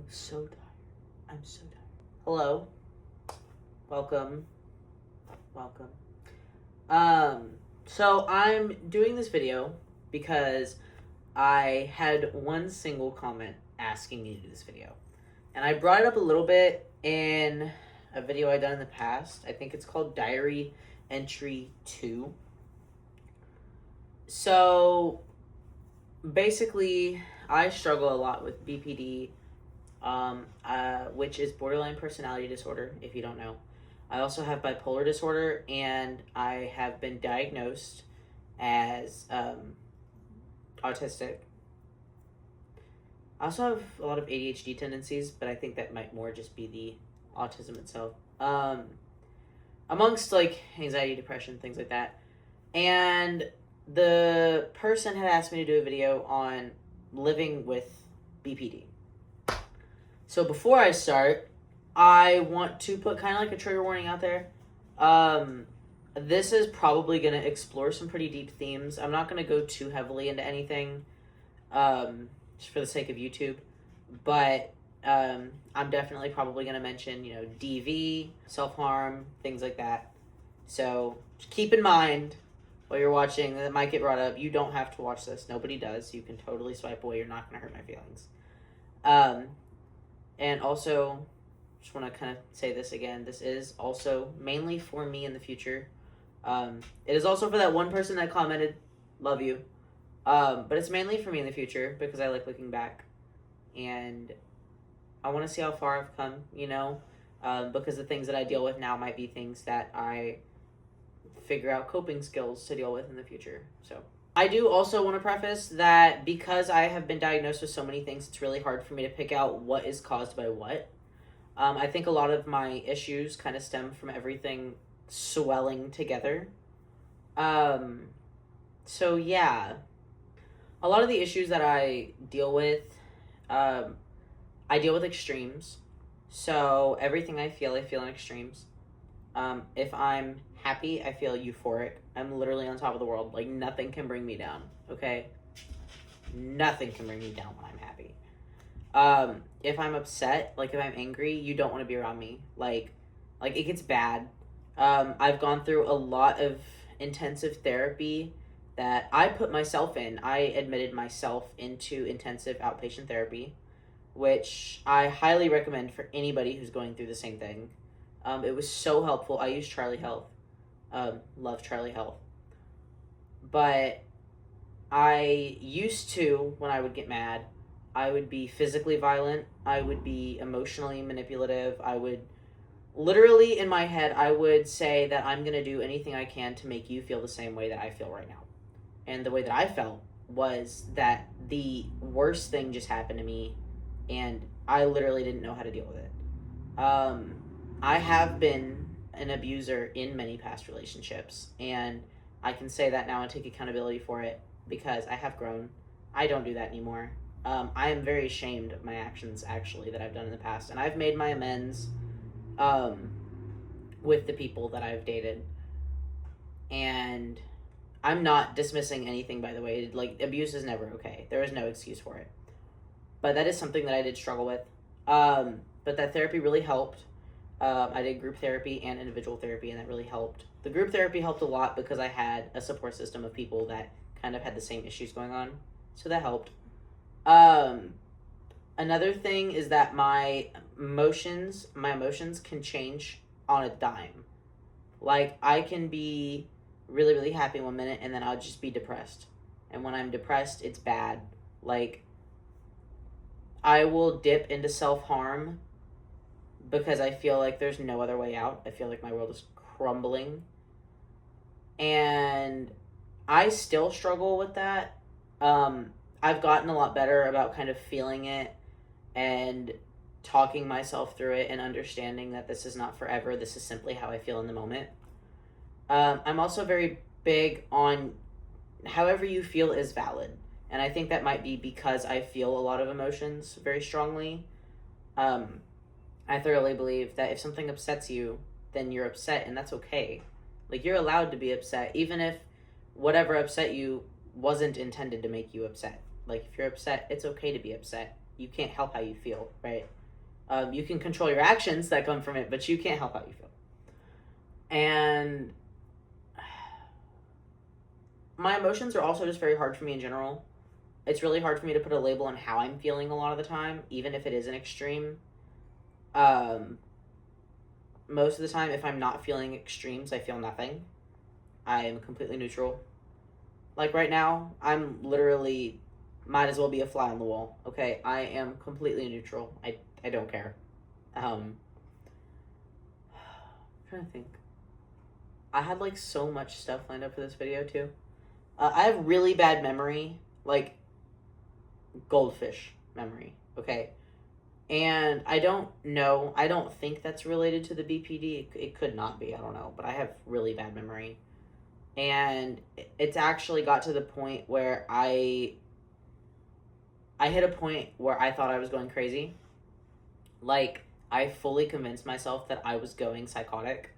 So tired. I'm so tired. Hello. Welcome. Welcome. So I'm doing this video because I had one single comment asking me to do this video. And I brought it up a little bit in a video I've done in the past. I think it's called Diary Entry 2. So basically, I struggle a lot with BPD, which is borderline personality disorder, if you don't know. I also have bipolar disorder, and I have been diagnosed as autistic. I also have a lot of ADHD tendencies, but I think that might more just be the autism itself. Amongst like anxiety, depression, things like that. And the person had asked me to do a video on living with BPD. So before I start, I want to put kind of like a trigger warning out there. This is probably going to explore some pretty deep themes. I'm not going to go too heavily into anything, just for the sake of YouTube. But I'm definitely probably going to mention, DV, self-harm, things like that. So just keep in mind while you're watching that it might get brought up. You don't have to watch this. Nobody does. You can totally swipe away. You're not going to hurt my feelings. And also, just want to kind of say this again. This is also mainly for me in the future. It is also for that one person that commented, love you. But it's mainly for me in the future because I like looking back. And I want to see how far I've come, because the things that I deal with now might be things that I figure out coping skills to deal with in the future. So I do also want to preface that because I have been diagnosed with so many things, it's really hard for me to pick out what is caused by what. I think a lot of my issues kind of stem from everything swelling together. So yeah, a lot of the issues that I deal with extremes. So everything I feel in extremes. If I'm happy, I feel euphoric. I'm literally on top of the world. Like, nothing can bring me down, okay? Nothing can bring me down when I'm happy. If I'm upset, like if I'm angry, you don't want to be around me. Like it gets bad. I've gone through a lot of intensive therapy that I put myself in. I admitted myself into intensive outpatient therapy, which I highly recommend for anybody who's going through the same thing. It was so helpful. I use Charlie Health. Love Charlie Health. But I used to, when I would get mad, I would be physically violent. I would be emotionally manipulative. I would, literally in my head, I would say that I'm going to do anything I can to make you feel the same way that I feel right now. And the way that I felt was that the worst thing just happened to me, and I literally didn't know how to deal with it. I have been an abuser in many past relationships, and I can say that now and take accountability for it because I have grown. I don't do that anymore. I am very ashamed of my actions, actually, that I've done in the past, and I've made my amends with the people that I've dated. And I'm not dismissing anything, by the way. Like, abuse is never okay. There is no excuse for it. But that is something that I did struggle with. But that therapy really helped. I did group therapy and individual therapy, and that really helped. The group therapy helped a lot because I had a support system of people that kind of had the same issues going on. So that helped. Another thing is that my emotions can change on a dime. Like, I can be really, really happy one minute, and then I'll just be depressed. And when I'm depressed, it's bad. Like, I will dip into self-harm because I feel like there's no other way out. I feel like my world is crumbling. And I still struggle with that. I've gotten a lot better about kind of feeling it and talking myself through it and understanding that this is not forever. This is simply how I feel in the moment. I'm also very big on however you feel is valid. And I think that might be because I feel a lot of emotions very strongly. I thoroughly believe that if something upsets you, then you're upset, and that's okay. Like, you're allowed to be upset, even if whatever upset you wasn't intended to make you upset. Like, if you're upset, it's okay to be upset. You can't help how you feel, right? You can control your actions that come from it, but you can't help how you feel. And my emotions are also just very hard for me in general. It's really hard for me to put a label on how I'm feeling a lot of the time, even if it is an extreme. Most of the time, if I'm not feeling extremes, I feel nothing. I am completely neutral. Like right now, I'm literally might as well be a fly on the wall. Okay, I am completely neutral. I don't care. I'm trying to think. I had like so much stuff lined up for this video too. I have really bad memory, like goldfish memory. Okay, and I don't know. I don't think that's related to the BPD. It could not be. I don't know, but I have really bad memory, and it's actually got to the point where I hit a point where I thought I was going crazy. Like, I fully convinced myself that I was going psychotic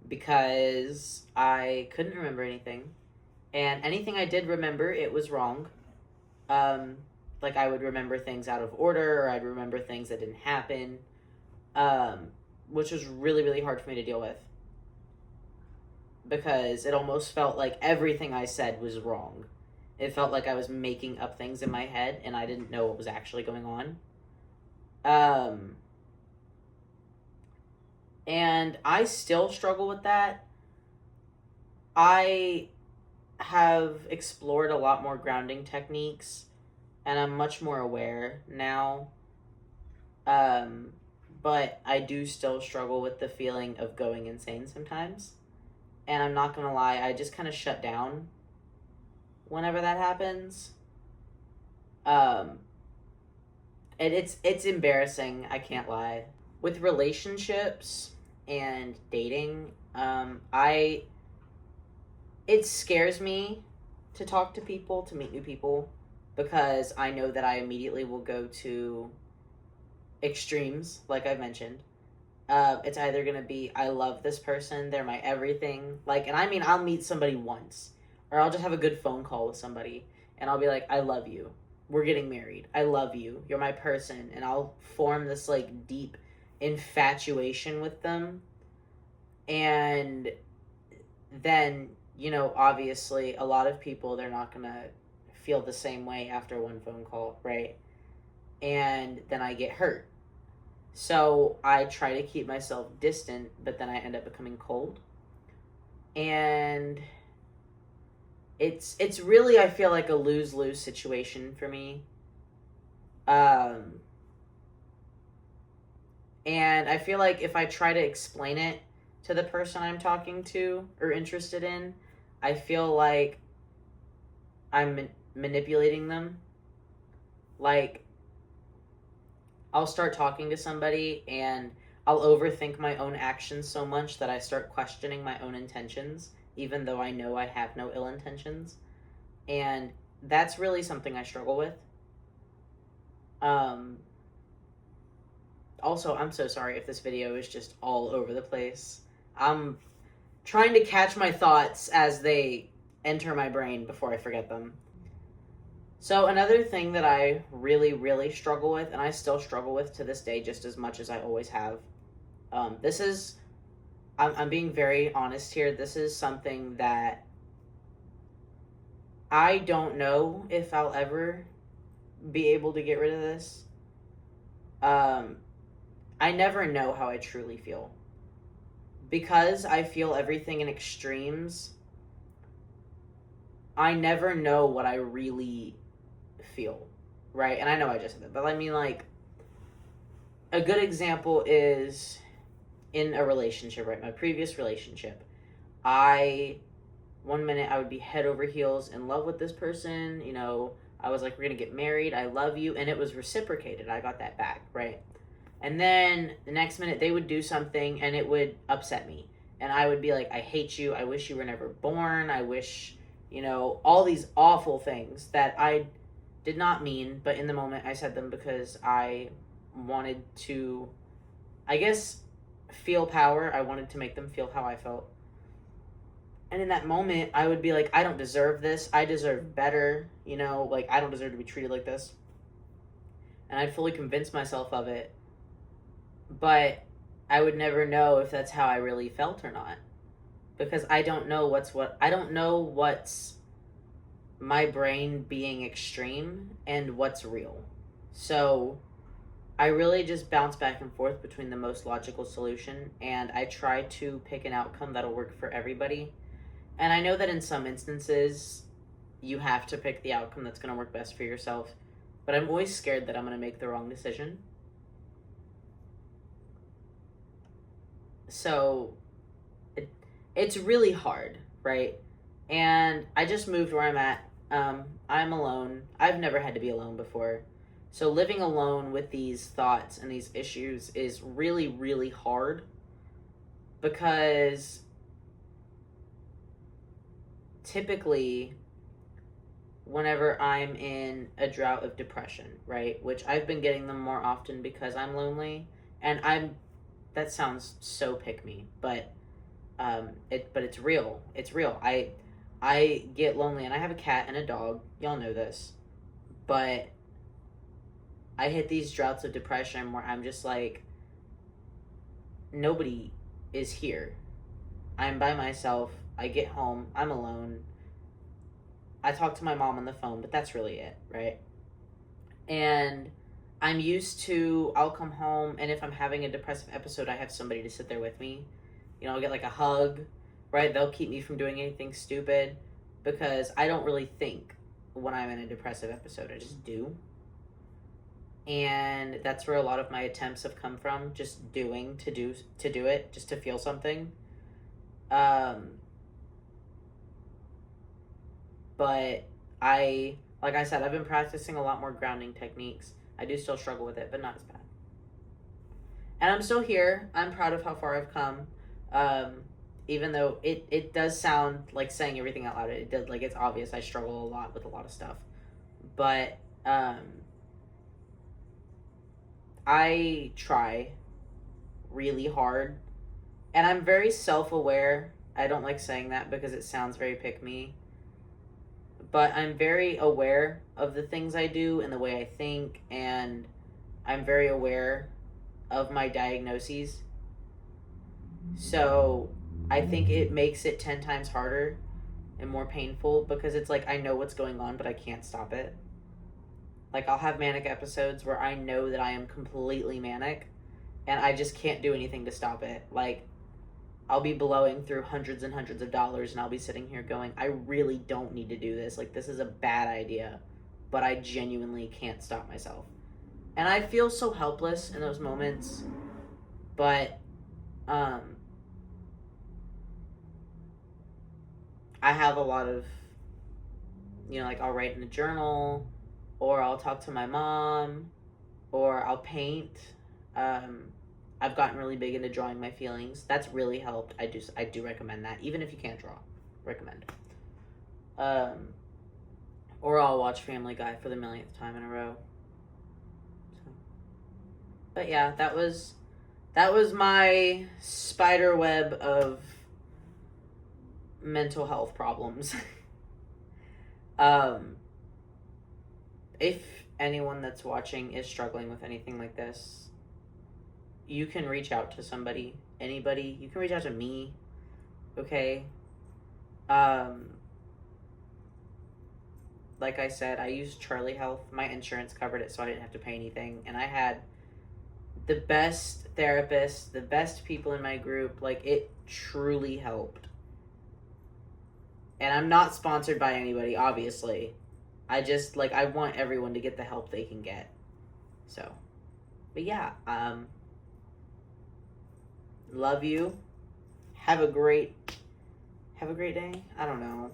because I couldn't remember anything. And anything I did remember, it was wrong. Like, I would remember things out of order, or I'd remember things that didn't happen, which was really, really hard for me to deal with. Because it almost felt like everything I said was wrong. It felt like I was making up things in my head, and I didn't know what was actually going on. And I still struggle with that. I have explored a lot more grounding techniques, and I'm much more aware now. But I do still struggle with the feeling of going insane sometimes. And I'm not gonna lie, I just kind of shut down whenever that happens. And it's embarrassing, I can't lie. With relationships and dating, it scares me to talk to people, to meet new people, because I know that I immediately will go to extremes, like I've mentioned. It's either gonna be, I love this person, they're my everything, like, and I mean, I'll meet somebody once, or I'll just have a good phone call with somebody, and I'll be like, I love you, we're getting married, I love you, you're my person, and I'll form this, like, deep infatuation with them, and then, you know, obviously, a lot of people, they're not gonna feel the same way after one phone call, right? And then I get hurt. So I try to keep myself distant, but then I end up becoming cold. And it's really, I feel like, a lose-lose situation for me. And I feel like if I try to explain it to the person I'm talking to or interested in, I feel like I'm manipulating them. Like, I'll start talking to somebody and I'll overthink my own actions so much that I start questioning my own intentions, even though I know I have no ill intentions. And that's really something I struggle with. Also, I'm so sorry if this video is just all over the place. I'm trying to catch my thoughts as they enter my brain before I forget them. So another thing that I really, really struggle with, and I still struggle with to this day just as much as I always have, I'm being very honest here, this is something that I don't know if I'll ever be able to get rid of this. I never know how I truly feel. Because I feel everything in extremes, I never know what I really feel, right? And I know I just said that, but I mean, like, a good example is in a relationship, right? My previous relationship, one minute I would be head over heels in love with this person, you know, I was like, we're gonna get married, I love you, and it was reciprocated, I got that back, right? And then the next minute they would do something and it would upset me, and I would be like, I hate you, I wish you were never born, I wish, you know, all these awful things that I did not mean, but in the moment I said them because I wanted to, I guess, feel power. I wanted to make them feel how I felt. And in that moment, I would be like, I don't deserve this. I deserve better. You know, like, I don't deserve to be treated like this. And I'd fully convince myself of it. but I would never know if that's how I really felt or not, because I don't know I don't know what's my brain being extreme and what's real. So I really just bounce back and forth between the most logical solution, and I try to pick an outcome that'll work for everybody. And I know that in some instances, you have to pick the outcome that's going to work best for yourself, but I'm always scared that I'm going to make the wrong decision. So it's really hard, right? And I just moved where I'm at. I'm alone. I've never had to be alone before. So living alone with these thoughts and these issues is really, really hard, because typically whenever I'm in a drought of depression, right, which I've been getting them more often because I'm lonely, and that sounds so pick me, but it's real. It's real. I get lonely, and I have a cat and a dog. Y'all know this. But I hit these droughts of depression where I'm just like, nobody is here. I'm by myself. I get home. I'm alone. I talk to my mom on the phone, but that's really it, right? And I'm used to, I'll come home, and if I'm having a depressive episode, I have somebody to sit there with me. I'll get like a hug, right? They'll keep me from doing anything stupid, because I don't really think when I'm in a depressive episode. I just do. And that's where a lot of my attempts have come from, just doing to do it, just to feel something. But like I said, I've been practicing a lot more grounding techniques. I do still struggle with it, but not as bad. And I'm still here. I'm proud of how far I've come. Even though it does sound like saying everything out loud. It does, like, it's obvious I struggle a lot with a lot of stuff. But I try really hard. And I'm very self-aware. I don't like saying that because it sounds very pick-me. But I'm very aware of the things I do and the way I think, and I'm very aware of my diagnoses. So I think it makes it 10 times harder and more painful, because it's like I know what's going on, but I can't stop it. Like, I'll have manic episodes where I know that I am completely manic, and I just can't do anything to stop it. Like, I'll be blowing through hundreds and hundreds of dollars, and I'll be sitting here going, I really don't need to do this. Like, this is a bad idea, but I genuinely can't stop myself. And I feel so helpless in those moments, but I have a lot of, like, I'll write in a journal, or I'll talk to my mom, or I'll paint. I've gotten really big into drawing my feelings. That's really helped. I do recommend that, even if you can't draw. Recommend. Or I'll watch Family Guy for the millionth time in a row. So. But yeah, that was my spider web of mental health problems. If anyone that's watching is struggling with anything like this, you can reach out to somebody, anybody. You can reach out to me, okay? Like I said, I used Charlie Health. My insurance covered it, so I didn't have to pay anything. And I had the best therapists, the best people in my group. Like, it truly helped. And I'm not sponsored by anybody, obviously. I just, I want everyone to get the help they can get. So, but yeah, love you. Have a great day. I don't know.